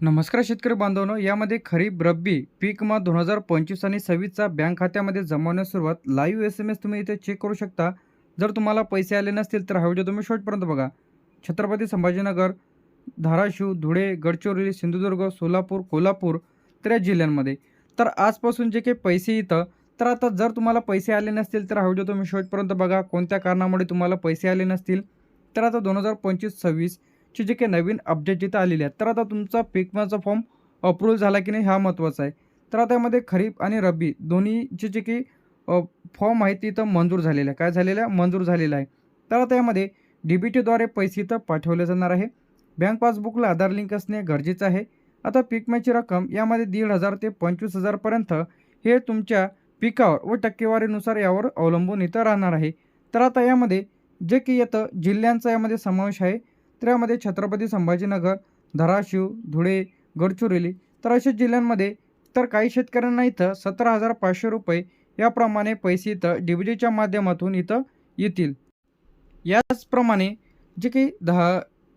नमस्कार शेतकरी बांधवांनो, यामध्ये खरीप रब्बी पीक विमा 2025 आणि 26चा बँक खात्यामध्ये जमवण्यास सुरुवात. लाईव्ह SMS तुम्ही इथे चेक करू शकता. जर तुम्हाला पैसे आले नसतील तर हा व्हिडिओ तुम्ही शेवटपर्यंत बघा. छत्रपती संभाजीनगर, धाराशिव, धुळे, गडचिरोली, सिंधुदुर्ग, सोलापूर, कोल्हापूर तर या जिल्ह्यांमध्ये. तर आजपासून जे काही पैसे येतं, तर आता जर तुम्हाला पैसे आले नसतील तर हा व्हिडिओ तुम्ही शेवटपर्यंत बघा. कोणत्या कारणामुळे तुम्हाला पैसे आले नसतील, तर आता 2025-26 ची जी काही नवीन अपडेट जिथं आलेली आहे, तर आता तुमचा पीक विमाचा फॉर्म अप्रूव्हल झाला की नाही हा महत्त्वाचा आहे. तर आता यामध्ये खरीप आणि रब्बी दोन्हीचे जे काही फॉर्म आहेत ते इथं मंजूर झालेले आहे. काय झालेलं आहे? मंजूर झालेलं आहे. तर आता यामध्ये डी-बी-टीद्वारे पैसे इथं पाठवले जाणार आहे. बँक पासबुकला आधार लिंक असणे गरजेचं आहे. आता पीक विम्याची रक्कम यामध्ये 1,500 ते 25,000 पर्यंत हे तुमच्या पिकावर व टक्केवारीनुसार यावर अवलंबून इथं राहणार आहे. तर आता यामध्ये जे काही येतं जिल्ह्यांचा यामध्ये समावेश आहे. तर यामध्ये छत्रपती संभाजीनगर, धाराशिव, धुळे, गडचिरोली तर अशा जिल्ह्यांमध्ये तर काही शेतकऱ्यांना इथं ₹17,500 याप्रमाणे पैसे इथं डी-बी-टीच्या माध्यमातून इथं येतील. याचप्रमाणे जे काही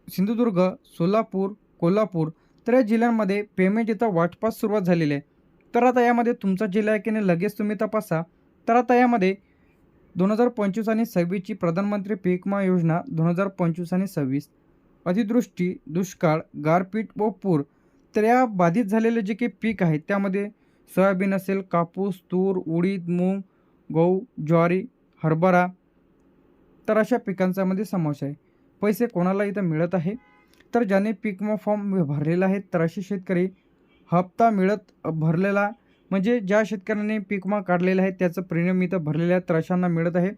सिंधुदुर्ग, सोलापूर, कोल्हापूर तर या जिल्ह्यांमध्ये पेमेंट इथं वाटपास सुरुवात झालेली आहे. तर आता यामध्ये तुमचा जिल्हा आहे की नाही लगेच तुम्ही तपासा. तर आता यामध्ये 2025 आणि 26ची प्रधानमंत्री पीक विमा योजना 2025 आणि 26 अतिवृष्टी, दुष्काळ, गारपीट व पूर तर या बाधित झालेले जे काही पीक आहे त्यामध्ये सोयाबीन असेल, कापूस, तूर, उडीद, मूग, गहू, ज्वारी, हरभरा तर अशा पिकांचा यामध्ये समावेश आहे. पैसे कोणाला इथं मिळत आहे? तर ज्याने पीक विमा फॉर्म भरलेला आहे तर असे शेतकरी हप्ता भरलेला म्हणजे ज्या शेतकऱ्यांनी पीक विमा काढलेला आहे त्याचं प्रीमियम इथं भरलेलं आहे तर अशांना मिळत आहे.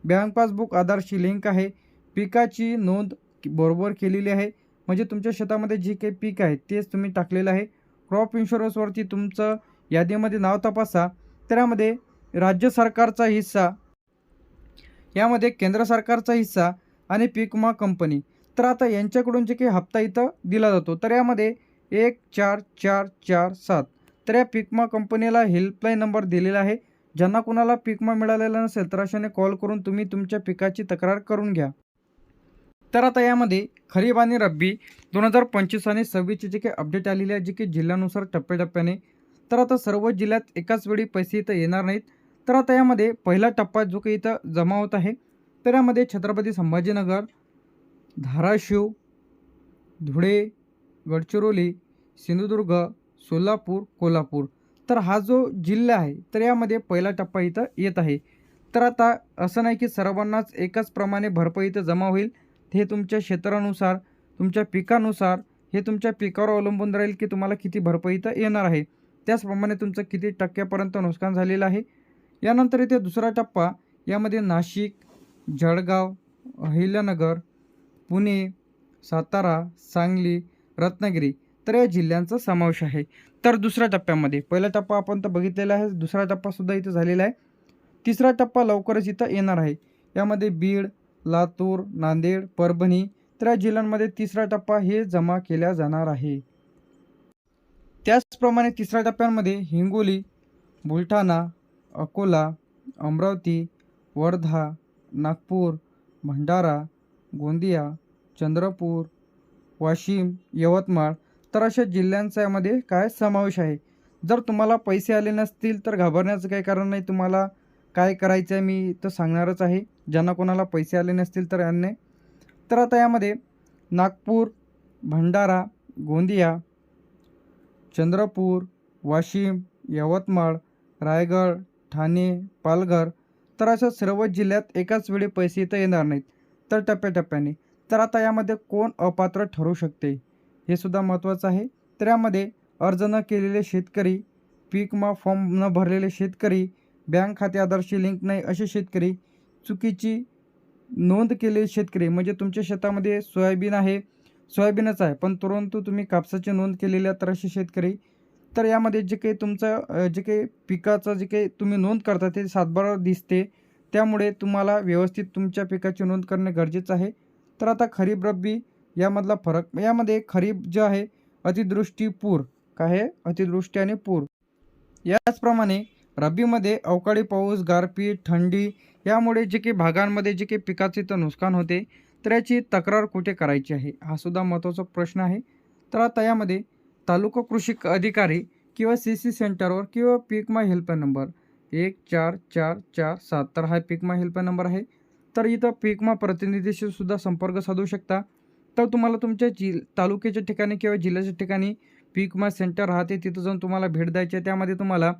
बँक पासबुक आधारशी लिंक आहे. पिकाची नोंद बरोबर केलेली आहे. म्हणजे तुमच्या शेतामध्ये जे काही पीक आहे तेच तुम्ही टाकलेलं आहे. क्रॉप इन्शुरन्सवरती तुमचं यादीमध्ये नाव तपासा. तर यामध्ये राज्य सरकारचा हिस्सा, यामध्ये केंद्र सरकारचा हिस्सा आणि पीक विमा कंपनी. तर आता यांच्याकडून जे काही हप्ता इथं दिला जातो तर यामध्ये 14447 तर या पीक विमा कंपनीला हेल्पलाईन नंबर दिलेला आहे. ज्यांना कुणाला पीक विमा मिळालेला नसेल तर अशाने कॉल करून तुम्ही तुमच्या पिकाची तक्रार करून घ्या. तर आता यामध्ये खरीप आणि रब्बी 2025 आणि 26ची जी काही अपडेट आलेली आहे जी की जिल्ह्यानुसार टप्प्याटप्प्याने. तर आता सर्व जिल्ह्यात एकाच वेळी पैसे इथं येणार नाहीत. तर आता यामध्ये पहिला टप्पा जो काही इथं जमा होत आहे तर यामध्ये छत्रपती संभाजीनगर, धाराशिव, धुळे, गडचिरोली, सिंधुदुर्ग, सोलापूर, कोल्हापूर तर हा जो जिल्हा आहे तर यामध्ये पहिला टप्पा इथं येत आहे. तर आता असं नाही की सर्वांनाच एकाच प्रमाणे भरपाई इथं जमा होईल. हे तुमच्या क्षेत्रानुसार, तुमच्या पिकानुसार हे तुमच्या पिकावर अवलंबून राहील की तुम्हाला किती भरपाई इथं येणार आहे. त्याचप्रमाणे तुमचं किती टक्क्यापर्यंत नुकसान झालेलं आहे. यानंतर इथे दुसरा टप्पा यामध्ये नाशिक, जळगाव, अहिल्यानगर, पुणे, सातारा, सांगली, रत्नागिरी तर या जिल्ह्यांचा समावेश आहे. तर दुसऱ्या टप्प्यामध्ये पहिला टप्पा आपण तर बघितलेला आहे. दुसरा टप्पासुद्धा इथं झालेला आहे. तिसरा टप्पा लवकरच इथं येणार आहे. यामध्ये बीड, लातूर, नांदेड, परभणी तर या जिल्ह्यांमध्ये तिसरा टप्पा हे जमा केला जाणार आहे. त्याचप्रमाणे तिसऱ्या टप्प्यांमध्ये हिंगोली, बुलढाणा, अकोला, अमरावती, वर्धा, नागपूर, भंडारा, गोंदिया, चंद्रपूर, वाशिम, यवतमाळ तर अशा जिल्ह्यांचा यामध्ये काय समावेश आहे. जर तुम्हाला पैसे आले नसतील तर घाबरण्याचं काही कारण नाही. तुम्हाला काय करायचं आहे मी तर सांगणारच आहे. ज्यांना कोणाला पैसे आले नसतील तर यांनी. तर आता यामध्ये नागपूर, भंडारा, गोंदिया, चंद्रपूर, वाशिम, यवतमाळ, रायगड, ठाणे, पालघर तर अशा सर्व जिल्ह्यात एकाच वेळी पैसे इथं येणार नाहीत. तर टप्प्याटप्प्याने. तर आता यामध्ये कोण अपात्र ठरू शकते हे सुद्धा महत्त्वाचं आहे. तर यामध्ये अर्ज न केलेले शेतकरी, पीक विमा फॉर्म न भरलेले शेतकरी, बँक खाते आधारशी लिंक नाही असे शेतकरी, चुकीची नोंद केलेले शेतकरी म्हणजे तुमच्या शेतामध्ये सोयाबीन आहे, सोयाबीनच आहे पण परंतु तुम्ही कापसाची नोंद केलेली आहे तर असे शेतकरी. तर यामध्ये जे काही तुमचं जे काही पिकाचं जे काही तुम्ही नोंद करता ते सातबारा दिसते. त्यामुळे तुम्हाला व्यवस्थित तुमच्या पिकाची नोंद करणे गरजेचं आहे. तर आता खरीप रब्बी यामधला फरक यामध्ये खरीप जे आहे अतिवृष्टी, पूर काय आहे अतिवृष्टी आणि पूर. याचप्रमाणे रब्बीमध्ये अवकाळी पाऊस, गारपीट, थंडी यामुळे जे काही भागांमध्ये जे काही पिकाचे तर नुकसान होते तर याची तक्रार कुठे करायची आहे हा सुद्धा महत्त्वाचा प्रश्न आहे. तर आता यामध्ये तालुका कृषी अधिकारी किंवा CC सेंटरवर किंवा पीक माय हेल्पलाईन नंबर 14447 तर हा पीक माय हेल्पलाईन नंबर आहे. तर इथं पीक मा प्रतिनिधीशी सुद्धा संपर्क साधू शकता. तर तुम्हाला तुमच्या तालुक्याच्या ठिकाणी किंवा जिल्ह्याच्या ठिकाणी पीक मा सेंटर राहते, तिथं जाऊन तुम्हाला भेट द्यायची आहे. त्यामध्ये तुम्हाला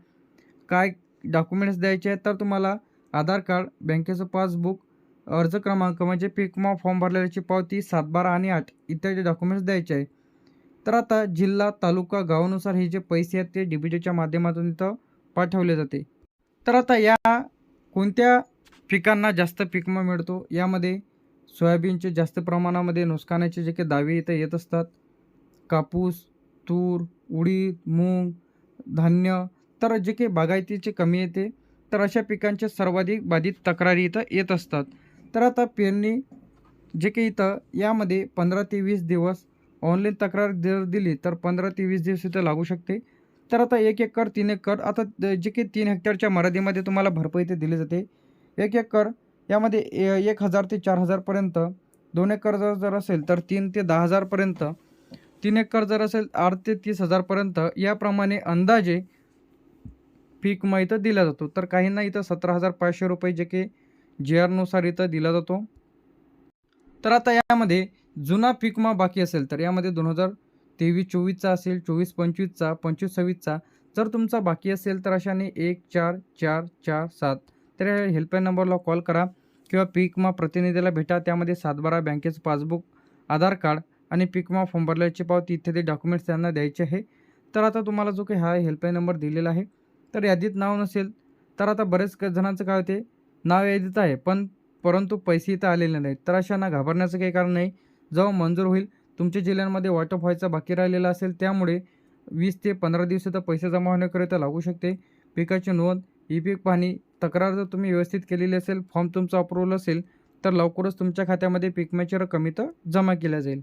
काय डॉक्युमेंट्स द्यायचे आहेत, तर तुम्हाला आधार कार्ड, बँकेचं पासबुक, अर्ज क्रमांक म्हणजे पीक विमा फॉर्म भरलेल्याची पावती, 7, 12 आणि 8 इत्यादी डॉक्युमेंट्स द्यायचे आहे. तर आता जिल्हा, तालुका, गावानुसार हे जे पैसे आहेत ते DBTच्या माध्यमातून इथं पाठवले जाते. तर आता या कोणत्या पिकांना जास्त पीक विमा मिळतो? यामध्ये सोयाबीनचे जास्त प्रमाणामध्ये नुकसानाचे जे काही दावे इथं येत असतात. कापूस, तूर, उडीद, मूग, धान्य तर जे काही बागायतीची कमी येते, तर अशा पिकांचे सर्वाधिक बाधित तक्रारी इथं येत असतात. तर आता पेरणी जे काही इथं यामध्ये 15 ते 20 दिवस ऑनलाईन तक्रार जर दिली, तर 15 ते 20 दिवस इथं लागू शकते. तर आता 1 एकर, 3 एकर आता जे काही 3 हेक्टरच्या मर्यादेमध्ये तुम्हाला भरपाई इथे दिली जाते. 1 एकर यामध्ये 1,000 ते 4,000 पर्यंत, 2 एकर जर असेल तर 3 ते 10,000 पर्यंत, 3 एकर जर असेल 8 ते 30,000 पर्यंत याप्रमाणे अंदाजे पीक विमा इथं दिला जातो. तर काहींना इथं 17,500 रुपये जे काही JR नुसार इथं दिला जातो. तर आता यामध्ये जुना पीक विमा बाकी असेल, तर यामध्ये 2023-24चा असेल, 24-25चा, 25-26चा जर तुमचा बाकी असेल, तर अशाने 14447 तर या हेल्पलाईन नंबरला कॉल करा किंवा पीक विमा प्रतिनिधीला भेटा. त्यामध्ये 7/12 बँकेचं पासबुक, आधार कार्ड आणि पीक विमा फॉर्म भरल्याची पावती इत्यादी डॉक्युमेंट्स त्यांना द्यायचे आहे. तर आता तुम्हाला जो काही हा हेल्पलाईन नंबर दिलेला आहे, तर यादीत नाव नसेल, तर आता बरेच जणांचं काय होते, नाव यादीत आहे परंतु पैसे इथं आलेले नाहीत. तर अशांना घाबरण्याचं काही कारण नाही. जेव्हा मंजूर होईल, तुमच्या जिल्ह्यांमध्ये वाटप व्हायचा बाकी राहिलेला असेल, त्यामुळे 20 ते 15 दिवस इथं पैसे जमा होण्याकरिता लागू शकते. पिकाची नोंद, ई-पीक पाहणी, तक्रार जर तुम्ही व्यवस्थित केलेली असेल, फॉर्म तुमचा अप्रूव्हल असेल, तर लवकरच तुमच्या खात्यामध्ये पीक विम्याची रक्कम इथं जमा केल्या जाईल.